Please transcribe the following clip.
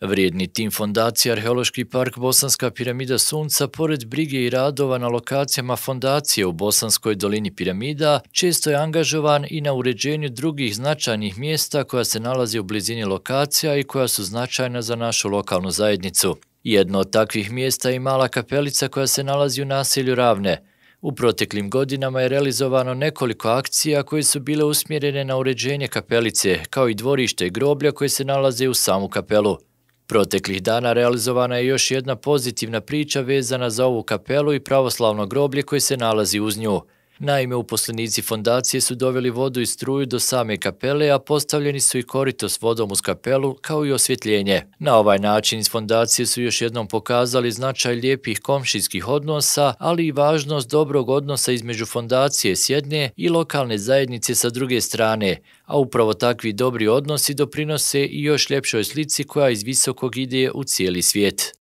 Vrijedni tim fondacije Arheološki park Bosanska piramida Sunca, pored brige i radova na lokacijama fondacije u Bosanskoj dolini piramida, često je angažovan i na uređenju drugih značajnih mjesta koja se nalazi u blizini lokacija i koja su značajna za našu lokalnu zajednicu. Jedno od takvih mjesta je i mala kapelica koja se nalazi u naselju Ravne. U proteklim godinama je realizovano nekoliko akcija koje su bile usmjerene na uređenje kapelice, kao i dvorište i groblja koje se nalaze u samu kapelu. Proteklih dana realizovana je još jedna pozitivna priča vezana za ovu kapelu i pravoslavno groblje koje se nalazi uz nju. Naime, uposlenici fondacije su doveli vodu i struju do same kapele, a postavljeni su i korito s vodom uz kapelu, kao i osvjetljenje. Na ovaj način iz fondacije su još jednom pokazali značaj lijepih komšijskih odnosa, ali i važnost dobrog odnosa između fondacije s jedne i lokalne zajednice sa druge strane, a upravo takvi dobri odnosi doprinose i još ljepšoj slici koja iz visokog ide u cijeli svijet.